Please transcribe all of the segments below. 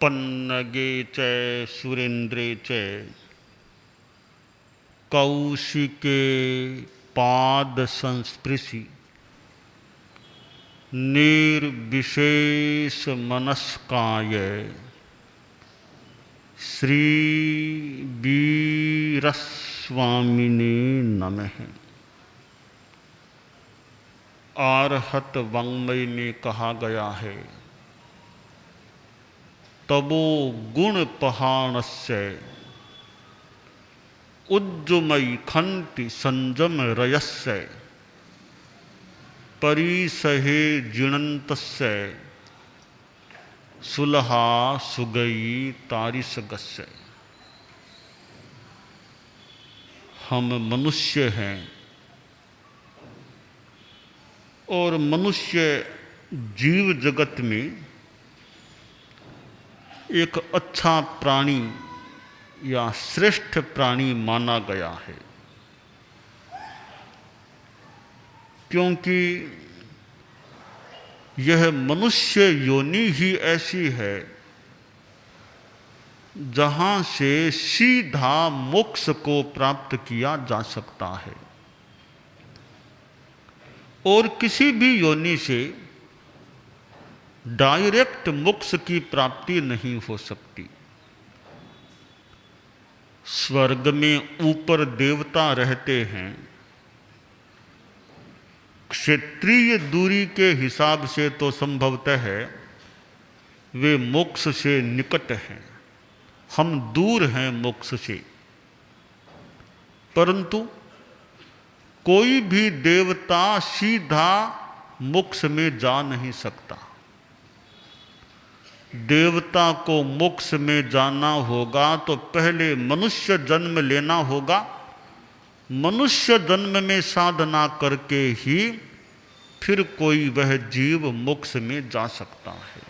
पन्नगे च सुरेन्द्रे च कौशिके पाद संस्पृशि निर्विशेष मनस्काय श्री वीरस्वामिने नमः। आर्हत वाङ्मय में कहा गया है, तबो गुण पहाणस्य उज्जुमयि खंति संजम रयस्य परिसहे जिणन्तस्य सुलहा सुगई तारिसगस्य। हम मनुष्य हैं और मनुष्य जीव जगत में एक अच्छा प्राणी या श्रेष्ठ प्राणी माना गया है, क्योंकि यह मनुष्य योनि ही ऐसी है जहां से सीधा मोक्ष को प्राप्त किया जा सकता है और किसी भी योनि से डायरेक्ट मोक्ष की प्राप्ति नहीं हो सकती। स्वर्ग में ऊपर देवता रहते हैं, क्षेत्रीय दूरी के हिसाब से तो संभवतः है वे मोक्ष से निकट हैं, हम दूर हैं मोक्ष से, परंतु कोई भी देवता सीधा मोक्ष में जा नहीं सकता। देवता को मोक्ष में जाना होगा तो पहले मनुष्य जन्म लेना होगा, मनुष्य जन्म में साधना करके ही फिर कोई वह जीव मोक्ष में जा सकता है।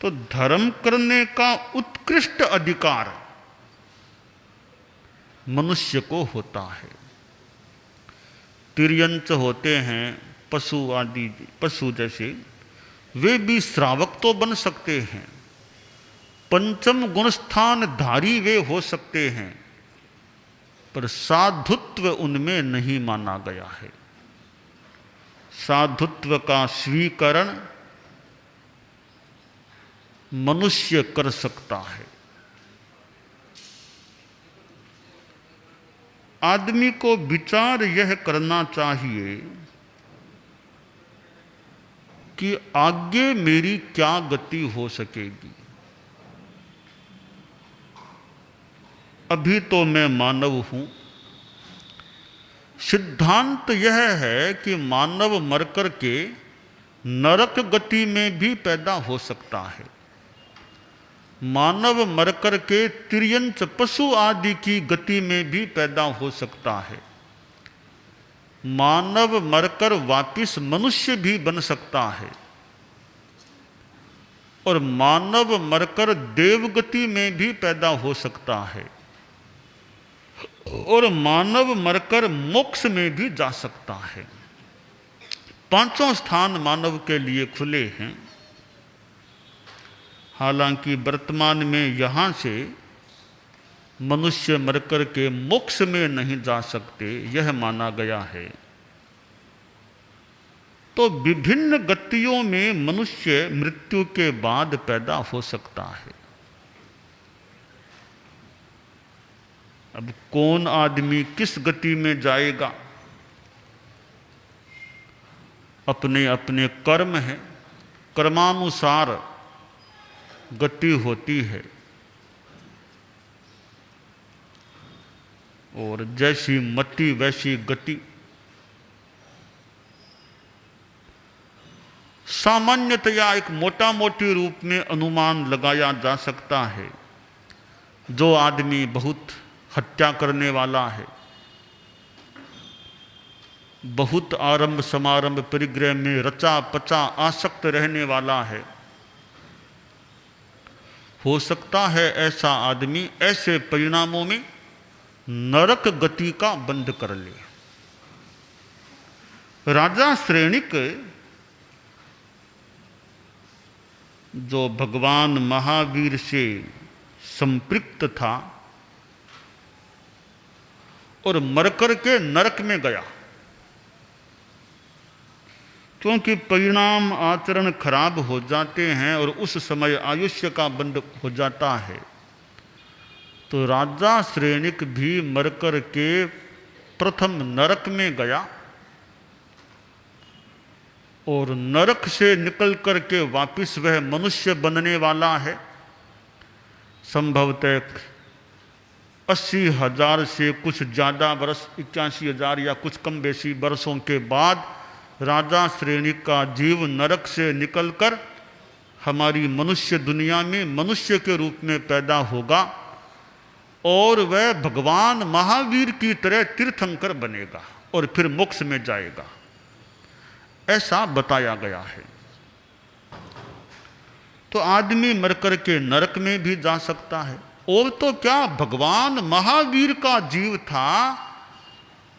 तो धर्म करने का उत्कृष्ट अधिकार मनुष्य को होता है। तिर्यंच होते हैं पशु आदि, पशु जैसे, वे भी श्रावक तो बन सकते हैं, पंचम गुणस्थान धारी वे हो सकते हैं, पर साधुत्व उनमें नहीं माना गया है। साधुत्व का स्वीकरण मनुष्य कर सकता है। आदमी को विचार यह करना चाहिए कि आगे मेरी क्या गति हो सकेगी। अभी तो मैं मानव हूं, सिद्धांत यह है कि मानव मरकर के नरक गति में भी पैदा हो सकता है, मानव मरकर के तिर्यंच पशु आदि की गति में भी पैदा हो सकता है, मानव मरकर वापिस मनुष्य भी बन सकता है और मानव मरकर देवगति में भी पैदा हो सकता है और मानव मरकर मोक्ष में भी जा सकता है। पांचों स्थान मानव के लिए खुले हैं। हालांकि वर्तमान में यहां से मनुष्य मरकर के मोक्ष में नहीं जा सकते, यह माना गया है। तो विभिन्न गतियों में मनुष्य मृत्यु के बाद पैदा हो सकता है। अब कौन आदमी किस गति में जाएगा, अपने अपने कर्म है, कर्मानुसार गति होती है और जैसी मति वैसी गति। सामान्यतया एक मोटा मोटी रूप में अनुमान लगाया जा सकता है। जो आदमी बहुत हत्या करने वाला है, बहुत आरंभ समारंभ परिग्रह में रचा पचा आसक्त रहने वाला है। हो सकता है ऐसा आदमी ऐसे परिणामों में नरक गति का बंध कर ले। राजा श्रेणिक जो भगवान महावीर से संपृक्त था और मरकर के नरक में गया, क्योंकि परिणाम आचरण खराब हो जाते हैं और उस समय आयुष्य का बंध हो जाता है, तो राजा श्रेणिक भी मरकर के प्रथम नरक में गया और नरक से निकल करके वापिस वह मनुष्य बनने वाला है। संभवतः 80,000 से कुछ ज़्यादा वर्ष, 81,000 या कुछ कम बेसी वर्षों के बाद राजा श्रेणिक का जीव नरक से निकलकर हमारी मनुष्य दुनिया में मनुष्य के रूप में पैदा होगा और वह भगवान महावीर की तरह तीर्थंकर बनेगा और फिर मोक्ष में जाएगा, ऐसा बताया गया है। तो आदमी मरकर के नरक में भी जा सकता है। और तो क्या, भगवान महावीर का जीव था,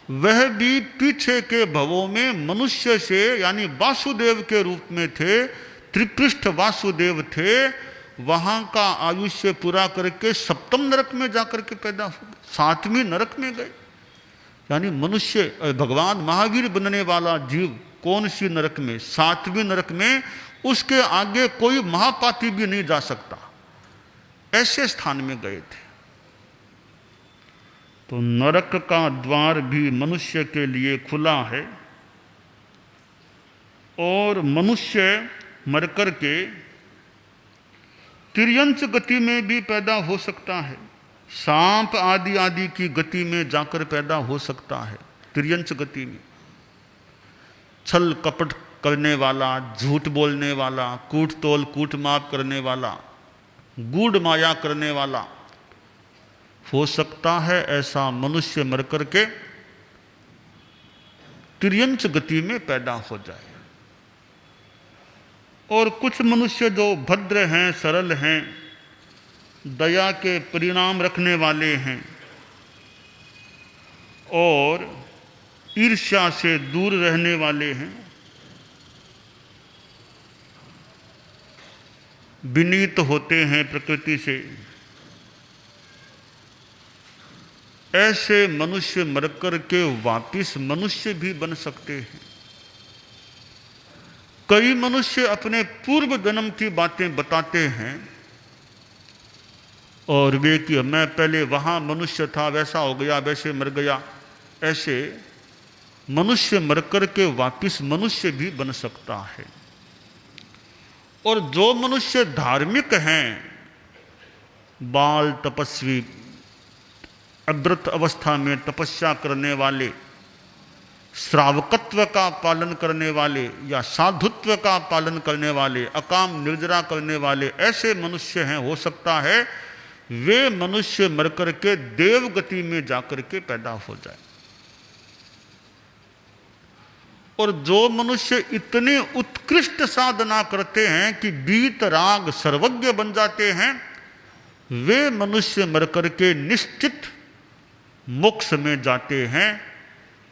वह भी पीछे के भवों में मनुष्य से यानी वासुदेव के रूप में थे, त्रिपृष्ठ वासुदेव थे। वहां का आयुष्य पूरा करके सप्तम नरक में जाकर के पैदा हो गए, 7वीं नरक में गए। यानी मनुष्य भगवान महावीर बनने वाला जीव कौन सी नरक में? 7वीं नरक में। उसके आगे कोई महापापी भी नहीं जा सकता, ऐसे स्थान में गए थे। तो नरक का द्वार भी मनुष्य के लिए खुला है और मनुष्य मरकर के तिर्यंच गति में भी पैदा हो सकता है, सांप आदि आदि की गति में जाकर पैदा हो सकता है। तिर्यंच गति में छल कपट करने वाला, झूठ बोलने वाला, कूट तोल कूट माप करने वाला, गूढ़ माया करने वाला, हो सकता है ऐसा मनुष्य मरकर के तिर्यंच गति में पैदा हो जाए। और कुछ मनुष्य जो भद्र हैं, सरल हैं, दया के परिणाम रखने वाले हैं और ईर्ष्या से दूर रहने वाले हैं, विनीत होते हैं प्रकृति से, ऐसे मनुष्य मरकर के वापिस मनुष्य भी बन सकते हैं। कई मनुष्य अपने पूर्व जन्म की बातें बताते हैं और वे कि मैं पहले वहां मनुष्य था, वैसा हो गया, वैसे मर गया। ऐसे मनुष्य मरकर के वापिस मनुष्य भी बन सकता है। और जो मनुष्य धार्मिक हैं, बाल तपस्वी, अव्रत अवस्था में तपस्या करने वाले, श्रावकत्व का पालन करने वाले या साधुत्व का पालन करने वाले, अकाम निर्जरा करने वाले, ऐसे मनुष्य हैं, हो सकता है वे मनुष्य मरकर के देव गति में जाकर के पैदा हो जाए। और जो मनुष्य इतने उत्कृष्ट साधना करते हैं कि वीतराग सर्वज्ञ बन जाते हैं, वे मनुष्य मरकर के निश्चित मोक्ष में जाते हैं।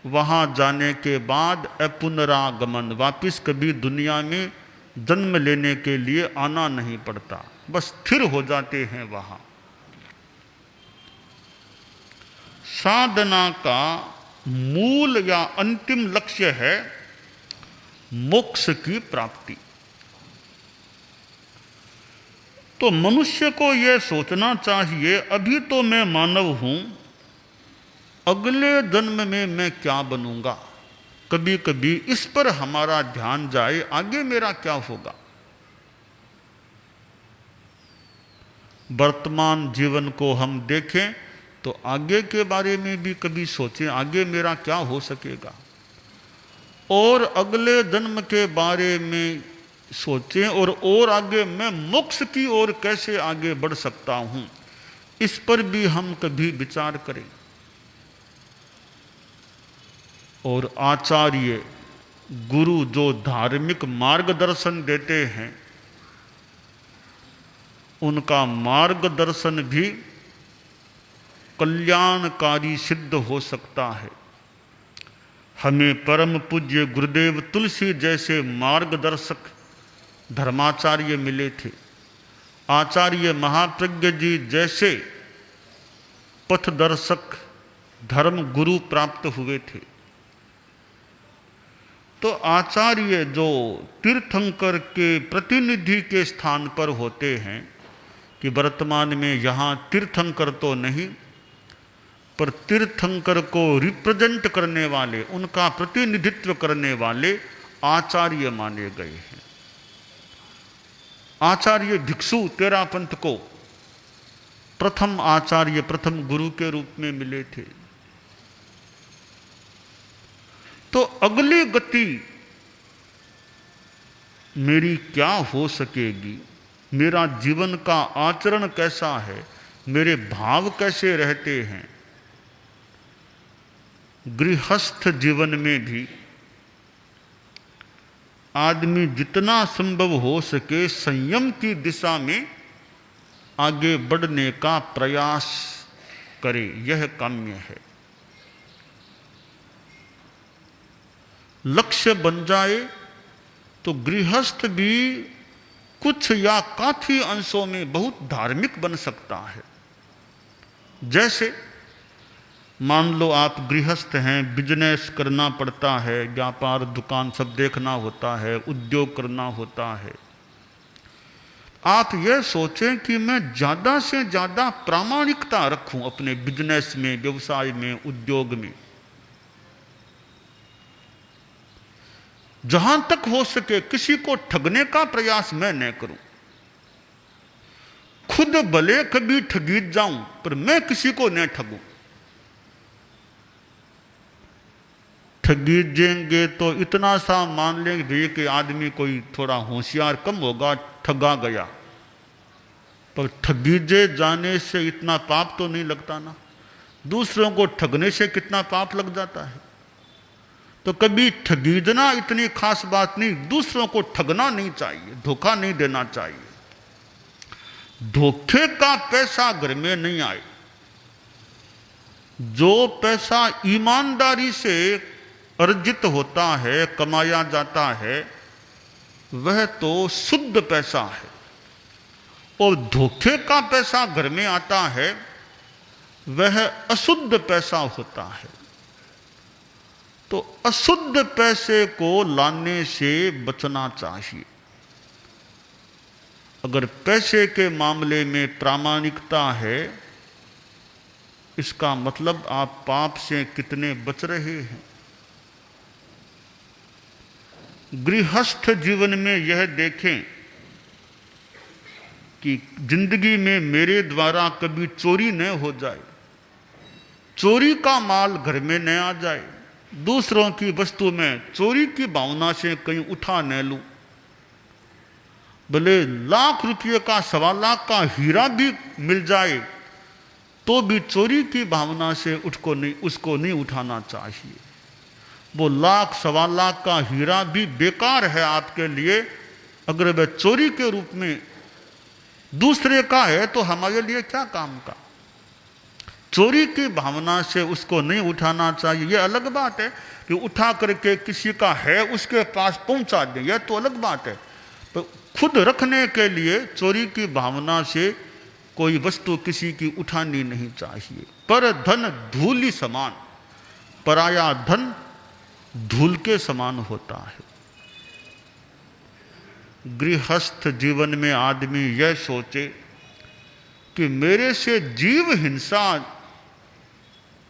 वहां जाने के बाद अपुनरागमन, वापिस कभी दुनिया में जन्म लेने के लिए आना नहीं पड़ता, बस स्थिर हो जाते हैं वहां। साधना का मूल या अंतिम लक्ष्य है मोक्ष की प्राप्ति। तो मनुष्य को यह सोचना चाहिए, अभी तो मैं मानव हूं, अगले जन्म में मैं क्या बनूंगा। कभी कभी इस पर हमारा ध्यान जाए, आगे मेरा क्या होगा। वर्तमान जीवन को हम देखें तो आगे के बारे में भी कभी सोचें, आगे मेरा क्या हो सकेगा। और अगले जन्म के बारे में सोचें और आगे मैं मोक्ष की ओर कैसे आगे बढ़ सकता हूं, इस पर भी हम कभी विचार करें। और आचार्य गुरु जो धार्मिक मार्गदर्शन देते हैं, उनका मार्गदर्शन भी कल्याणकारी सिद्ध हो सकता है। हमें परम पूज्य गुरुदेव तुलसी जैसे मार्गदर्शक धर्माचार्य मिले थे। आचार्य महाप्रज्ञ जी जैसे पथदर्शक धर्म गुरु प्राप्त हुए थे। तो आचार्य जो तीर्थंकर के प्रतिनिधि के स्थान पर होते हैं, कि वर्तमान में यहाँ तीर्थंकर तो नहीं, पर तीर्थंकर को रिप्रेजेंट करने वाले, उनका प्रतिनिधित्व करने वाले आचार्य माने गए हैं। आचार्य भिक्षु तेरापंथ को प्रथम आचार्य, प्रथम गुरु के रूप में मिले थे। तो अगली गति मेरी क्या हो सकेगी, मेरा जीवन का आचरण कैसा है, मेरे भाव कैसे रहते हैं। गृहस्थ जीवन में भी आदमी जितना संभव हो सके संयम की दिशा में आगे बढ़ने का प्रयास करे, यह काम्य है। लक्ष्य बन जाए तो गृहस्थ भी कुछ या काफी अंशों में बहुत धार्मिक बन सकता है। जैसे मान लो आप गृहस्थ हैं, बिजनेस करना पड़ता है, व्यापार दुकान सब देखना होता है, उद्योग करना होता है। आप यह सोचें कि मैं ज़्यादा से ज़्यादा प्रामाणिकता रखूं अपने बिजनेस में, व्यवसाय में, उद्योग में। जहां तक हो सके किसी को ठगने का प्रयास मैं न करूं। खुद भले कभी ठगी जाऊं, पर मैं किसी को न ठगूं। ठगी देंगे तो इतना सा मान लेंगे भैया कि आदमी कोई थोड़ा होशियार कम होगा, ठगा गया। पर ठगी जाने से इतना पाप तो नहीं लगता ना। दूसरों को ठगने से कितना पाप लग जाता है। तो कभी ठगीजना इतनी खास बात नहीं, दूसरों को ठगना नहीं चाहिए, धोखा नहीं देना चाहिए। धोखे का पैसा घर में नहीं आए। जो पैसा ईमानदारी से अर्जित होता है, कमाया जाता है, वह तो शुद्ध पैसा है। और धोखे का पैसा घर में आता है, वह अशुद्ध पैसा होता है। तो अशुद्ध पैसे को लाने से बचना चाहिए। अगर पैसे के मामले में प्रामाणिकता है, इसका मतलब आप पाप से कितने बच रहे हैं। गृहस्थ जीवन में यह देखें कि जिंदगी में मेरे द्वारा कभी चोरी न हो जाए, चोरी का माल घर में न आ जाए, दूसरों की वस्तु में चोरी की भावना से कहीं उठा न लूं। भले लाख रुपये का, 1.25 लाख का हीरा भी मिल जाए तो भी चोरी की भावना से उसको नहीं उठाना चाहिए। वो लाख 1.25 लाख का हीरा भी बेकार है आपके लिए। अगर वह चोरी के रूप में दूसरे का है तो हमारे लिए क्या काम का। चोरी की भावना से उसको नहीं उठाना चाहिए। यह अलग बात है कि उठा करके किसी का है उसके पास पहुंचा दें, यह तो अलग बात है। तो खुद रखने के लिए चोरी की भावना से कोई वस्तु किसी की उठानी नहीं चाहिए। पर धन धूलि समान, पराया धन धूल के समान होता है। गृहस्थ जीवन में आदमी यह सोचे कि मेरे से जीव हिंसा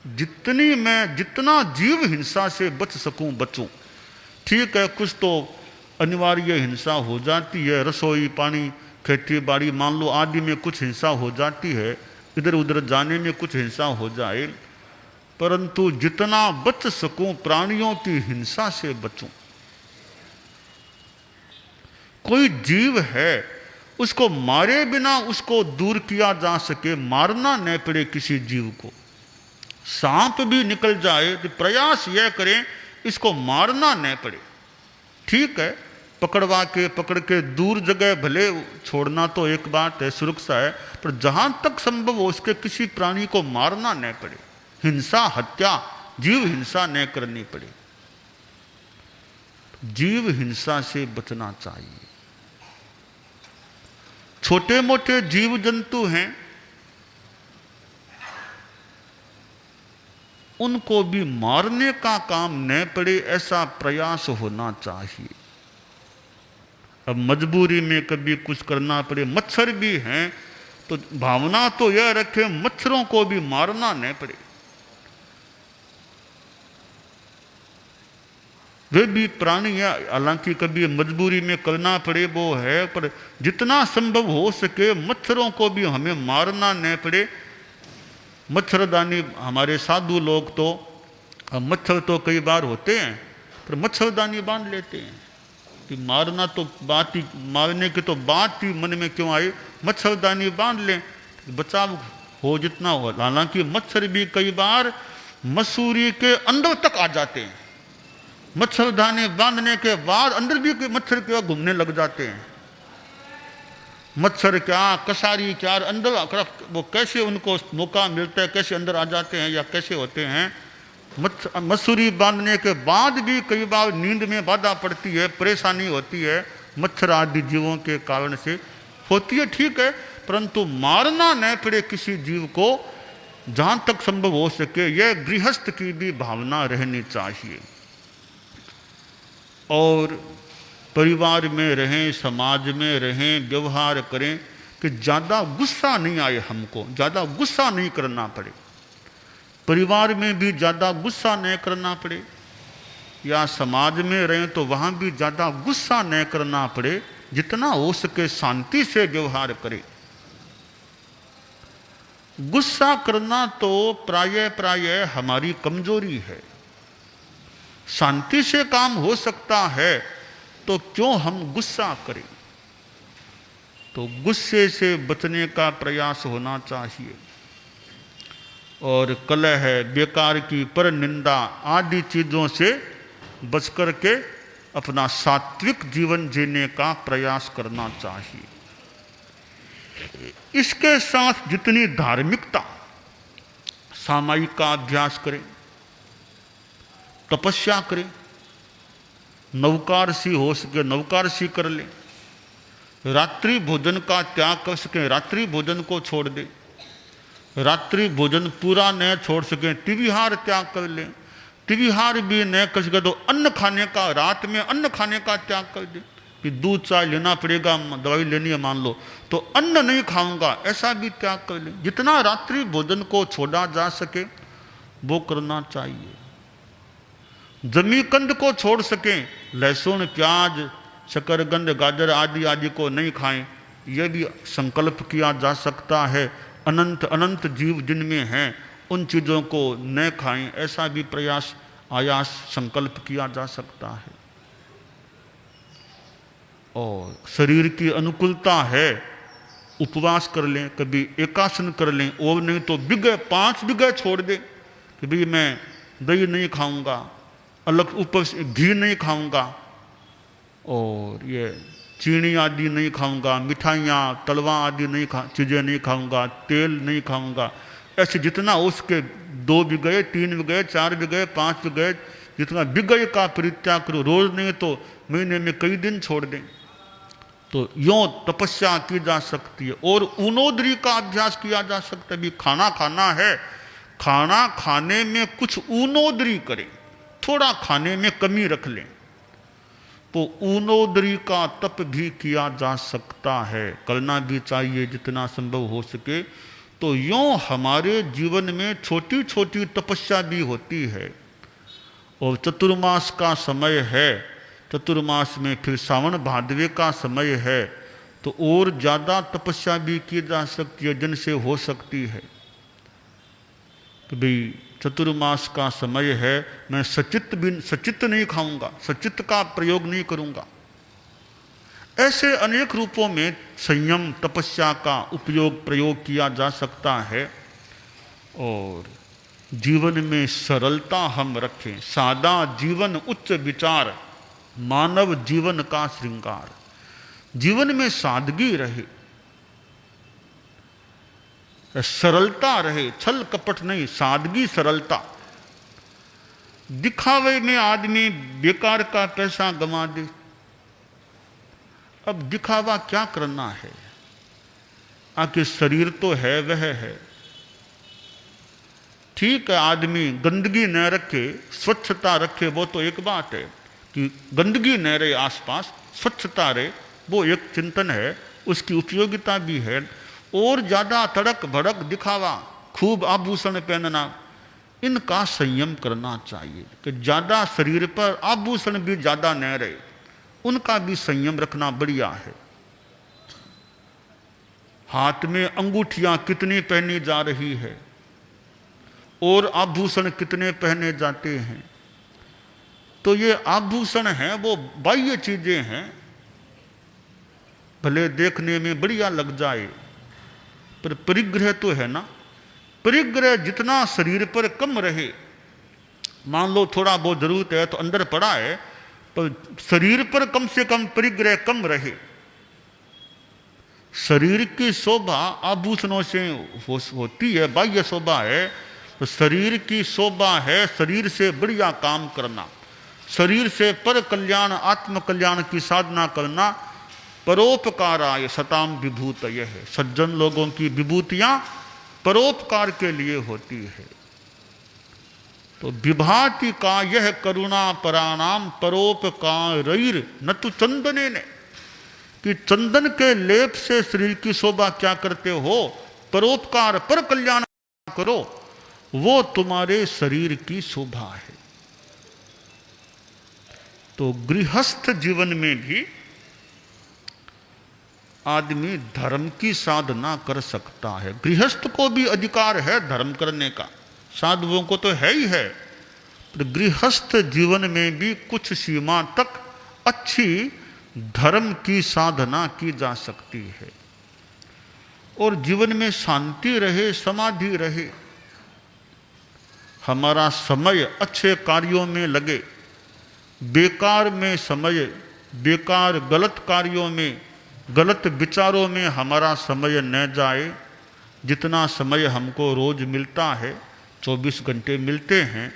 जितना जीव हिंसा से बच सकूं बचूं। ठीक है, कुछ तो अनिवार्य हिंसा हो जाती है, रसोई पानी, खेती बाड़ी, मान लो आदि में कुछ हिंसा हो जाती है, इधर उधर जाने में कुछ हिंसा हो जाए, परंतु जितना बच सकूं प्राणियों की हिंसा से बचूं। कोई जीव है, उसको मारे बिना उसको दूर किया जा सके, मारना न पड़े किसी जीव को। सांप भी निकल जाए तो प्रयास यह करें इसको मारना न पड़े। ठीक है, पकड़ के दूर जगह भले छोड़ना तो एक बात है, सुरक्षा है, पर जहां तक संभव हो उसके किसी प्राणी को मारना न पड़े, हिंसा हत्या जीव हिंसा न करनी पड़े, जीव हिंसा से बचना चाहिए। छोटे मोटे जीव जंतु हैं, उनको भी मारने का काम न पड़े, ऐसा प्रयास होना चाहिए। अब मजबूरी में कभी कुछ करना पड़े, मच्छर भी हैं तो भावना तो यह रखे मच्छरों को भी मारना न पड़े, वे भी प्राणी है, हालांकि कभी मजबूरी में करना पड़े वो है, पर जितना संभव हो सके मच्छरों को भी हमें मारना न पड़े। मच्छरदानी हमारे साधु लोग तो, मच्छर तो कई बार होते हैं पर मच्छरदानी बांध लेते हैं कि मारना तो बात ही, मारने की तो बात ही मन में क्यों आई, मच्छरदानी बांध लें, बचाव हो जितना हो। हालांकि मच्छर भी कई बार मसूरी के अंदर तक आ जाते हैं, मच्छरदानी बांधने के बाद अंदर भी मच्छर क्यों घूमने लग जाते हैं, मच्छर क्या कसारी क्या अंदर, वो कैसे उनको मौका मिलता है, कैसे अंदर आ जाते हैं या कैसे होते हैं। मसूरी बांधने के बाद भी कई बार नींद में बाधा पड़ती है, परेशानी होती है, मच्छर आदि जीवों के कारण से होती है, ठीक है, परंतु मारना न पड़े किसी जीव को, जहां तक संभव हो सके यह गृहस्थ की भी भावना रहनी चाहिए। और परिवार में रहें, समाज में रहें, व्यवहार करें कि ज़्यादा गुस्सा नहीं आए, हमको ज़्यादा गुस्सा नहीं करना पड़े, परिवार में भी ज़्यादा गुस्सा नहीं करना पड़े, या समाज में रहें तो वहाँ भी ज़्यादा गुस्सा नहीं करना पड़े, जितना हो सके शांति से व्यवहार करें। गुस्सा करना तो प्रायः हमारी कमजोरी है, शांति से काम हो सकता है तो क्यों हम गुस्सा करें। तो गुस्से से बचने का प्रयास होना चाहिए। और कलह, बेकार की पर निंदा आदि चीज़ों से बच कर के अपना सात्विक जीवन जीने का प्रयास करना चाहिए। इसके साथ जितनी धार्मिकता, सामायिक का अभ्यास करें, तपस्या करें, नवकारसी हो सके नवकारसी कर लें, रात्रि भोजन का त्याग कर सकें रात्रि भोजन को छोड़ दें, रात्रि भोजन पूरा न छोड़ सकें तिविहार त्याग कर लें, तिविहार भी न कर सके तो अन्न खाने का, रात में अन्न खाने का त्याग कर दें कि दूध चाय लेना पड़ेगा, दवाई लेनी है मान लो तो अन्न नहीं खाऊंगा, ऐसा भी त्याग कर लें। जितना रात्रि भोजन को छोड़ा जा सके वो करना चाहिए। जमीकंद को छोड़ सकें, लहसुन प्याज शकरगंद गाजर आदि आदि को नहीं खाएं, यह भी संकल्प किया जा सकता है। अनंत अनंत जीव जिनमें हैं उन चीज़ों को न खाएं, ऐसा भी प्रयास आयास संकल्प किया जा सकता है। और शरीर की अनुकूलता है, उपवास कर लें, कभी एकासन कर लें, और नहीं तो बिगह 5 बिगह छोड़ दें कि भाई मैं दही नहीं खाऊंगा, अलग ऊपर से घी नहीं खाऊंगा, और ये चीनी आदि नहीं खाऊंगा, मिठाइयाँ तलवा आदि नहीं चीज़ें नहीं खाऊंगा, तेल नहीं खाऊंगा, ऐसे जितना उसके 2 बिगह 3 बिगह 4 बिगह 5 बिगह जितना बिगह का परित्याग करो, रोज नहीं तो महीने में कई दिन छोड़ दें। तो यों तपस्या की जा सकती है। और ऊनोदरी का अभ्यास किया जा सकता है। भी खाना खाना है, खाना खाने में कुछ ऊनोदरी करें, थोड़ा खाने में कमी रख लें, तो ऊनोदरी का तप भी किया जा सकता है, करना भी चाहिए जितना संभव हो सके। तो यों हमारे जीवन में छोटी छोटी तपस्या भी होती है। और चतुर्मास का समय है, चतुर्मास में फिर सावन भादवे का समय है, तो और ज़्यादा तपस्या भी की जा सकती है, जिनसे हो सकती है कि भाई चतुर्मास का समय है, मैं सचित्त नहीं खाऊंगा, सचित्त का प्रयोग नहीं करूंगा। ऐसे अनेक रूपों में संयम तपस्या का उपयोग प्रयोग किया जा सकता है। और जीवन में सरलता हम रखें, सादा जीवन उच्च विचार, मानव जीवन का श्रृंगार। जीवन में सादगी रहे, सरलता रहे, छल कपट नहीं, सादगी सरलता। दिखावे में आदमी बेकार का पैसा गंवा दे। अब दिखावा क्या करना है? आखिर शरीर तो है वह है। ठीक है, आदमी गंदगी न रखे, स्वच्छता रखे, वो तो एक बात है कि गंदगी न रहे आसपास, स्वच्छता रहे, वो एक चिंतन है, उसकी उपयोगिता भी है। और ज़्यादा तड़क भड़क दिखावा, खूब आभूषण पहनना, इनका संयम करना चाहिए कि ज़्यादा शरीर पर आभूषण भी ज़्यादा न रहे, उनका भी संयम रखना बढ़िया है। हाथ में अंगूठियां कितनी पहनी जा रही है और आभूषण कितने पहने जाते हैं। तो ये आभूषण हैं, वो बाह्य चीजें हैं, भले देखने में बढ़िया लग जाए, पर परिग्रह तो है ना। परिग्रह जितना शरीर पर कम रहे, मान लो थोड़ा बहुत जरूरत है तो अंदर पड़ा है, पर शरीर पर कम से कम परिग्रह कम रहे। शरीर की शोभा आभूषणों से होती है, बाह्य शोभा है। तो शरीर की शोभा है शरीर से बढ़िया काम करना, शरीर से पर कल्याण आत्म कल्याण की साधना करना। परोपकाराय सताम विभूतयः है, सज्जन लोगों की विभूतियां परोपकार के लिए होती है। तो विभाति का यह करुणा पराणाम परोपकारैर न तो चंदने ने, कि चंदन के लेप से शरीर की शोभा क्या करते हो, परोपकार पर कल्याण करो, वो तुम्हारे शरीर की शोभा है। तो गृहस्थ जीवन में भी आदमी धर्म की साधना कर सकता है। गृहस्थ को भी अधिकार है धर्म करने का, साधुओं को तो है ही है, पर गृहस्थ जीवन में भी कुछ सीमा तक अच्छी धर्म की साधना की जा सकती है और जीवन में शांति रहे, समाधि रहे, हमारा समय अच्छे कार्यों में लगे, बेकार में समय, बेकार गलत कार्यों में, गलत विचारों में हमारा समय न जाए। जितना समय हमको रोज मिलता है, 24 घंटे मिलते हैं,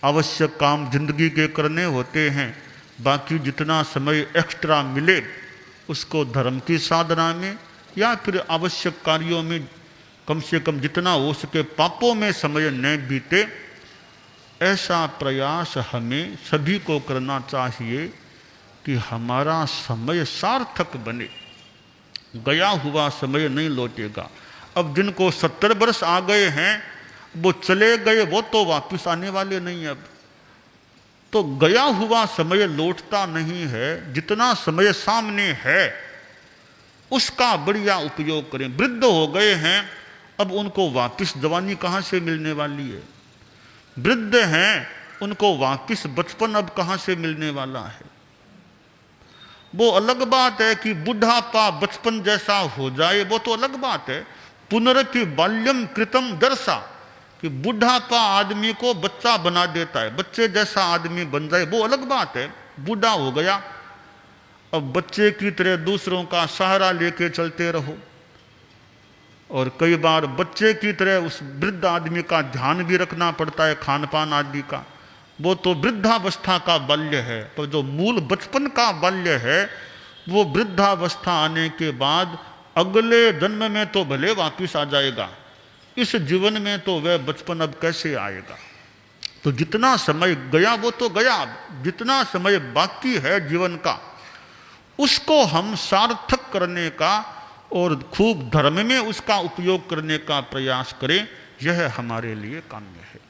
आवश्यक काम जिंदगी के करने होते हैं, बाकी जितना समय एक्स्ट्रा मिले उसको धर्म की साधना में या फिर आवश्यक कार्यों में, कम से कम जितना हो सके पापों में समय न बीते, ऐसा प्रयास हमें सभी को करना चाहिए कि हमारा समय सार्थक बने। गया हुआ समय नहीं लौटेगा। अब जिनको 70 वर्ष आ गए हैं वो चले गए, वो तो वापस आने वाले नहीं। अब तो गया हुआ समय लौटता नहीं है। जितना समय सामने है उसका बढ़िया उपयोग करें। वृद्ध हो गए हैं, अब उनको वापस जवानी कहाँ से मिलने वाली है। वृद्ध हैं, उनको वापस बचपन अब कहाँ से मिलने वाला है। वो अलग बात है कि बुढ़ापा बचपन जैसा हो जाए, वो तो अलग बात है। पुनरपि बाल्यम कृतम दर्शा, कि बुढ़ापा आदमी को बच्चा बना देता है, बच्चे जैसा आदमी बन जाए, वो अलग बात है। बूढ़ा हो गया, अब बच्चे की तरह दूसरों का सहारा लेके चलते रहो, और कई बार बच्चे की तरह उस वृद्ध आदमी का ध्यान भी रखना पड़ता है, खान पान आदि का। वो तो वृद्धावस्था का बाल्य है, पर जो मूल बचपन का बाल्य है वो वृद्धावस्था आने के बाद अगले जन्म में तो भले वापिस आ जाएगा, इस जीवन में तो वह बचपन अब कैसे आएगा। तो जितना समय गया वो तो गया, जितना समय बाकी है जीवन का उसको हम सार्थक करने का और खूब धर्म में उसका उपयोग करने का प्रयास करें, यह हमारे लिए काम्य है।